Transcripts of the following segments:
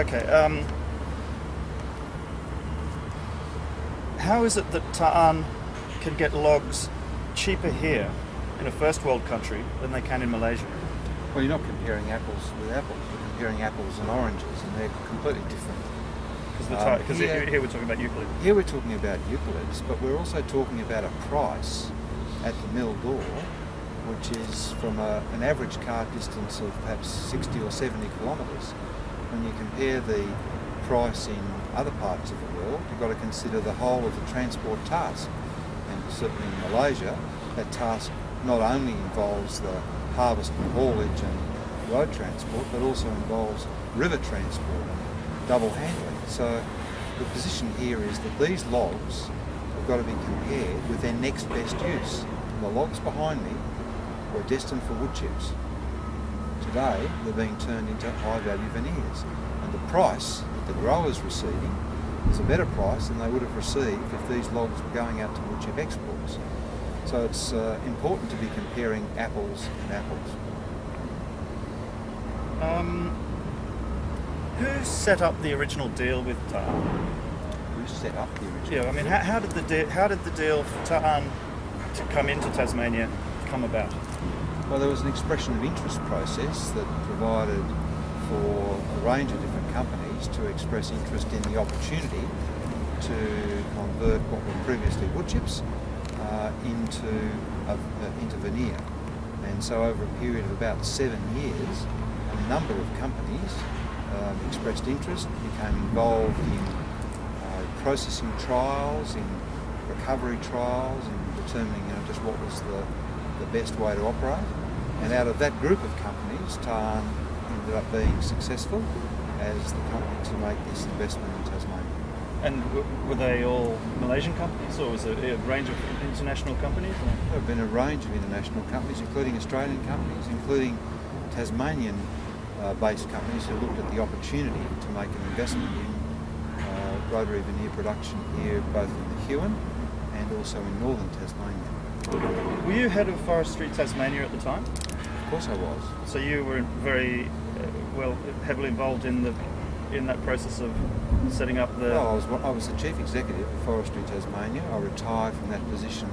Okay. How is it that Ta Ann can get logs cheaper here in a first world country than they can in Malaysia? Well, you're not comparing apples with apples. You're comparing apples and oranges, and they're completely different. Because here we're talking about eucalypt. Here we're talking about eucalypts, but we're also talking about a price at the mill door, which is from an average cart distance of perhaps 60 or 70 kilometres. When you compare the price in other parts of the world, you've got to consider the whole of the transport task. And certainly in Malaysia, that task not only involves the harvest and haulage and road transport, but also involves river transport and double handling. So the position here is that these logs have got to be compared with their next best use. The logs behind me were destined for wood chips. Today they're being turned into high value veneers, and the price that the grower's receiving is a better price than they would have received if these logs were going out to wood chip exports. So it's important to be comparing apples and apples. Who set up the original deal with Ta Ann? Who set up the original Yeah, I mean, how did the deal for Ta Ann to come into Tasmania come about? Well, there was an expression of interest process that provided for a range of different companies to express interest in the opportunity to convert what were previously wood chips into veneer. And so over a period of about 7 years, a number of companies expressed interest, became involved in processing trials, in recovery trials, in determining just what was the best way to operate. And out of that group of companies, Ta Ann ended up being successful as the company to make this investment in Tasmania. And were they all Malaysian companies, or was it a range of international companies? There have been a range of international companies, including Australian companies, including Tasmanian-based companies who looked at the opportunity to make an investment in rotary veneer production here, both in the Huon and also in northern Tasmania. Were you head of Forestry Tasmania at the time? Of course I was. So you were very heavily involved in that process of setting up the... Well, I was the Chief Executive of Forestry Tasmania. I retired from that position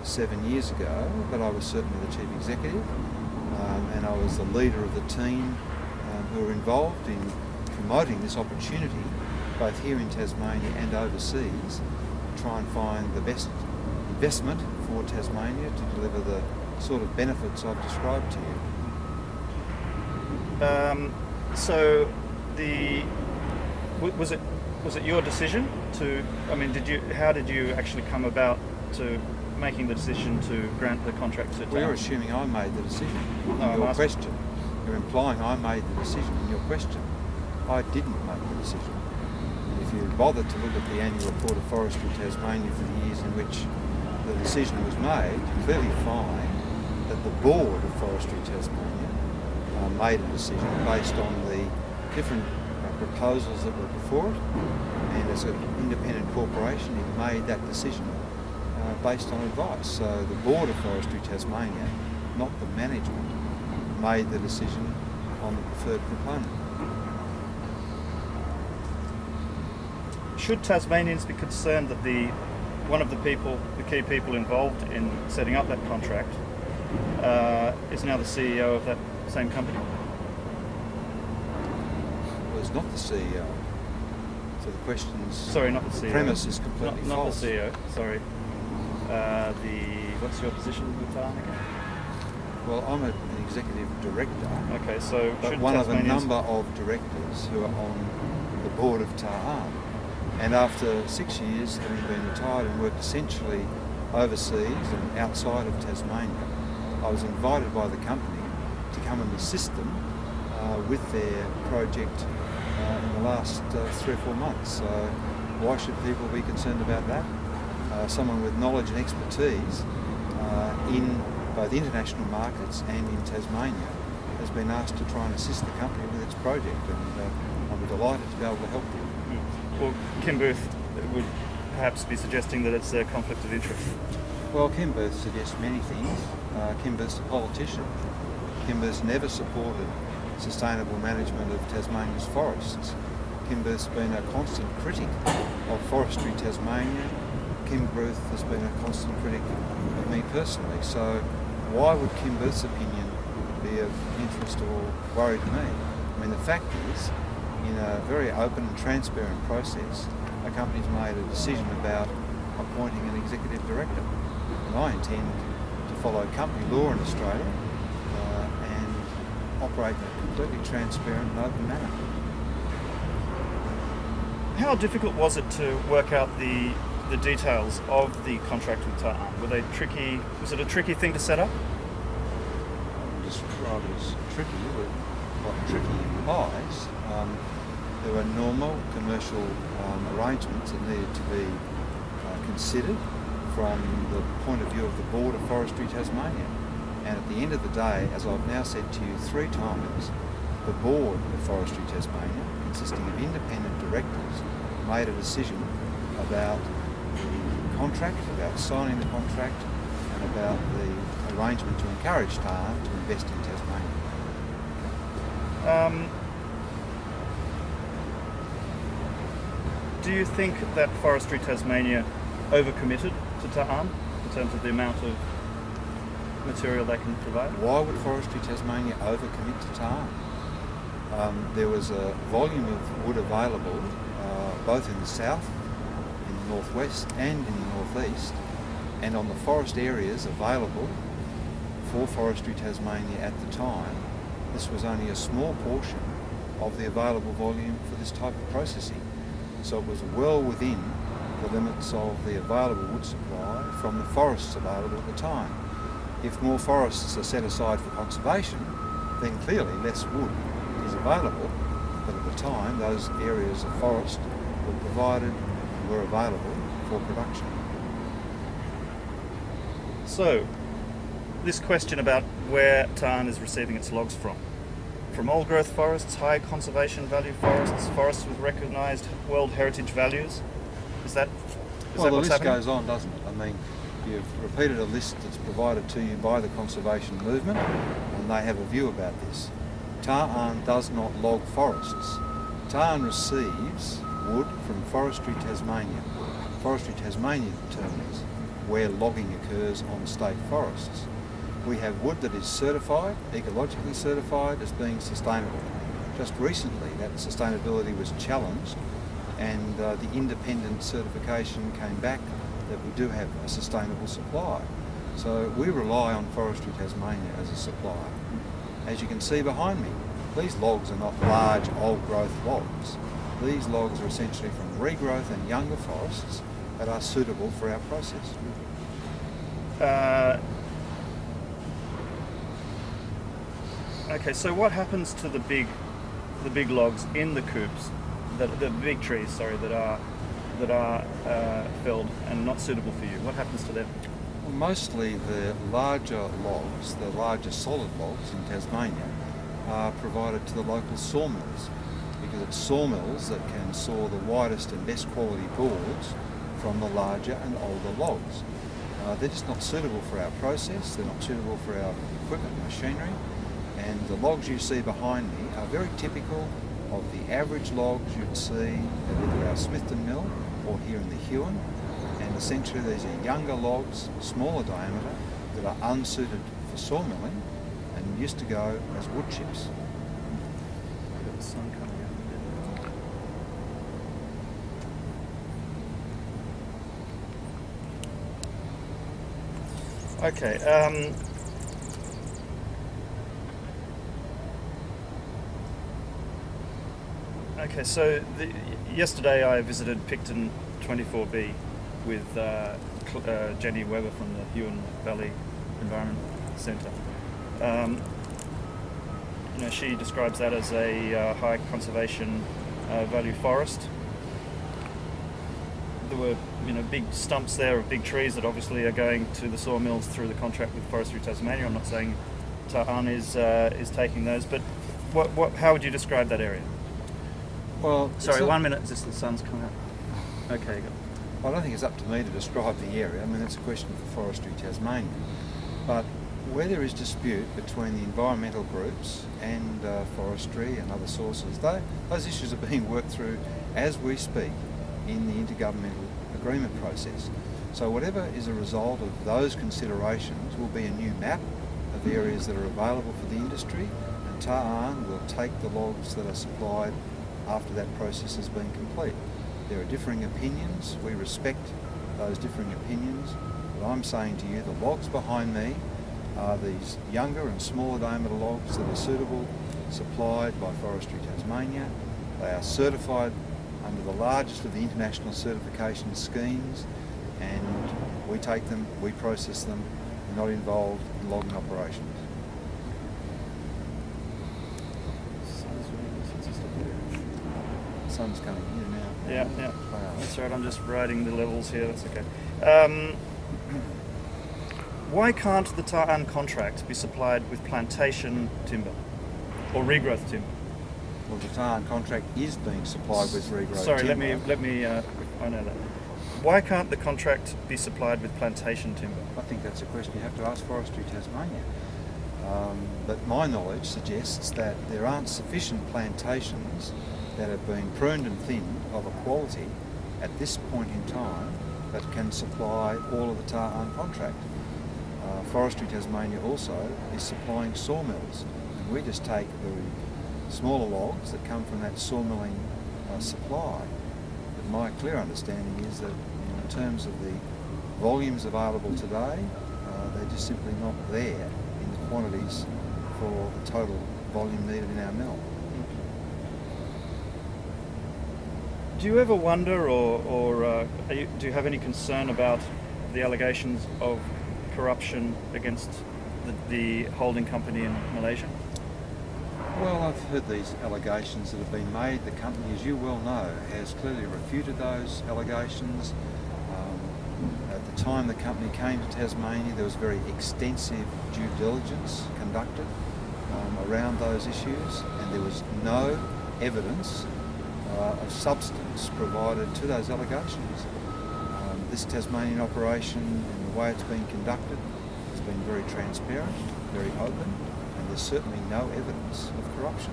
7 years ago, but I was certainly the Chief Executive, and I was the leader of the team who were involved in promoting this opportunity, both here in Tasmania and overseas, to try and find the best investment for Tasmania to deliver the sort of benefits I've described to you. So was it your decision to? I mean, how did you actually come about to making the decision to grant the contract to Ta Ann? Well, you're assuming I made the decision. No, in your question, you're implying I made the decision in your question. I didn't make the decision. If you bothered to look at the annual report of Forestry Tasmania for the years in which the decision was made, you clearly find that the board of Forestry Tasmania made a decision based on the different proposals that were before it, and as an independent corporation it made that decision based on advice. So the board of Forestry Tasmania, not the management, made the decision on the preferred proponent. Should Tasmanians be concerned that one of the key people involved in setting up that contract is now the CEO of that same company? Well, it's not the CEO. So the question's... Sorry, not the CEO. Premise is completely not false. Not the CEO, sorry. What's your position with Ta Ann again? Well, I'm an executive director. Okay, so but one of a number of directors who are on the board of Ta Ann. And after 6 years, having been retired and worked essentially overseas and outside of Tasmania, I was invited by the company to come and assist them with their project in the last 3 or 4 months. So why should people be concerned about that? Someone with knowledge and expertise in both international markets and in Tasmania has been asked to try and assist the company with its project, and I'm delighted to be able to help you. Well, Kim Booth would perhaps be suggesting that it's a conflict of interest. Well, Kim Booth suggests many things. Kim Booth's a politician. Kim Booth's never supported sustainable management of Tasmania's forests. Kim Booth's been a constant critic of Forestry Tasmania. Kim Booth has been a constant critic of me personally. So why would Kim Booth's opinion be of interest or worry to me? I mean, the fact is, in a very open and transparent process, a company's made a decision about appointing an executive director. And I intend to follow company law in Australia and operate in a completely transparent and open manner. How difficult was it to work out the details of the contract with Ta Ann? Were they tricky? Was it a tricky thing to set up? I wouldn't describe it as tricky, but what tricky implies. There were normal commercial arrangements that needed to be considered from the point of view of the Board of Forestry Tasmania. And at the end of the day, as I've now said to you 3 times, the Board of Forestry Tasmania, consisting of independent directors, made a decision about the contract, about signing the contract, and about the arrangement to encourage Ta Ann to invest in Tasmania. Do you think that Forestry Tasmania overcommitted to Ta Ann in terms of the amount of material they can provide? Why would Forestry Tasmania overcommit to Ta Ann? There was a volume of wood available both in the south, in the northwest and in the northeast, and on the forest areas available for Forestry Tasmania at the time. This was only a small portion of the available volume for this type of processing. So it was well within the limits of the available wood supply from the forests available at the time. If more forests are set aside for conservation, then clearly less wood is available, but at the time those areas of forest were provided and were available for production. So, this question about where Ta Ann is receiving its logs from old growth forests, high conservation value forests, forests with recognised World Heritage values. Is that the what's list happening? goes on, doesn't it? I mean, you've repeated a list that's provided to you by the conservation movement, and they have a view about this. Ta Ann does not log forests. Ta Ann receives wood from Forestry Tasmania. Forestry Tasmania determines where logging occurs on state forests. We have wood that is certified, ecologically certified, as being sustainable. Just recently that sustainability was challenged, and the independent certification came back that we do have a sustainable supply. So we rely on Forestry Tasmania as a supplier. As you can see behind me, these logs are not large old growth logs. These logs are essentially from regrowth and younger forests that are suitable for our process. Okay, so what happens to the big logs in the coops, the big trees, sorry, that are felled and not suitable for you? What happens to them? Well, mostly the larger logs, the larger solid logs in Tasmania, are provided to the local sawmills, because it's sawmills that can saw the widest and best quality boards from the larger and older logs. They're just not suitable for our process, they're not suitable for our equipment and machinery, and the logs you see behind me are very typical of the average logs you'd see at either our Smithton mill or here in the Huon, and essentially these are younger logs, smaller diameter, that are unsuited for sawmilling and used to go as wood chips. Got the sun coming out. Okay. Okay, so yesterday I visited Picton 24B with Jenny Webber from the Huon Valley Environment Centre. She describes that as a high conservation value forest. There were big stumps there of big trees that obviously are going to the sawmills through the contract with Forestry Tasmania. I'm not saying Ta Ann is taking those, but how would you describe that area? Well, sorry, 1 minute. Is this the sun's coming out? Okay, go. Well, I don't think it's up to me to describe the area. I mean, that's a question for Forestry Tasmania. But Where there is dispute between the environmental groups and forestry and other sources, those issues are being worked through as we speak in the intergovernmental agreement process. So whatever is a result of those considerations will be a new map of areas that are available for the industry, and Ta Ann will take the logs that are supplied after that process has been complete. There are differing opinions, we respect those differing opinions, but I'm saying to you the logs behind me are these younger and smaller diameter logs that are suitable, supplied by Forestry Tasmania. They are certified under the largest of the international certification schemes, and we take them, we process them, we're not involved in logging operations. The sun's coming here now. Yeah. That's right, I'm just writing the levels here, that's okay. Why can't the Ta Ann contract be supplied with plantation timber or regrowth timber? Well, the Ta Ann contract is being supplied with regrowth Sorry, timber. let me. I know that. Why can't the contract be supplied with plantation timber? I think that's a question you have to ask Forestry Tasmania. But my knowledge suggests that there aren't sufficient plantations that have been pruned and thinned of a quality at this point in time that can supply all of the Ta Ann contract. Forestry Tasmania also is supplying sawmills, and we just take the smaller logs that come from that sawmilling supply. But my clear understanding is that in terms of the volumes available today, they're just simply not there in the quantities for the total volume needed in our mill. Do you ever wonder, or do you have any concern about the allegations of corruption against the holding company in Malaysia? Well, I've heard these allegations that have been made. The company, as you well know, has clearly refuted those allegations. At the time the company came to Tasmania, there was very extensive due diligence conducted around those issues, and there was no evidence of substance provided to those allegations. This Tasmanian operation and the way it's been conducted has been very transparent, very open, and there's certainly no evidence of corruption.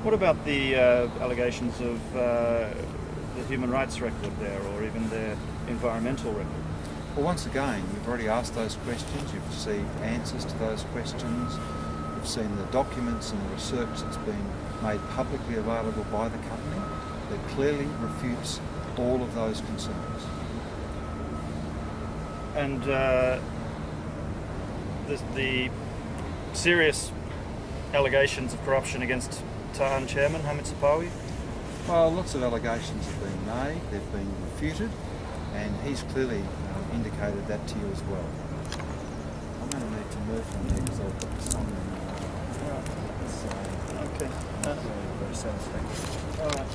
What about the allegations of the human rights record there, or even their environmental record? Well, once again, you've already asked those questions, you've received answers to those questions, you've seen the documents and the research that's been made publicly available by the company that clearly refutes all of those concerns. And the serious allegations of corruption against Ta Ann chairman Hamid Sapawi? Well, lots of allegations have been made, they've been refuted, and he's clearly indicated that to you as well. I'm going to need to move from there because I've got the sun in. Okay. Very satisfactory. All right.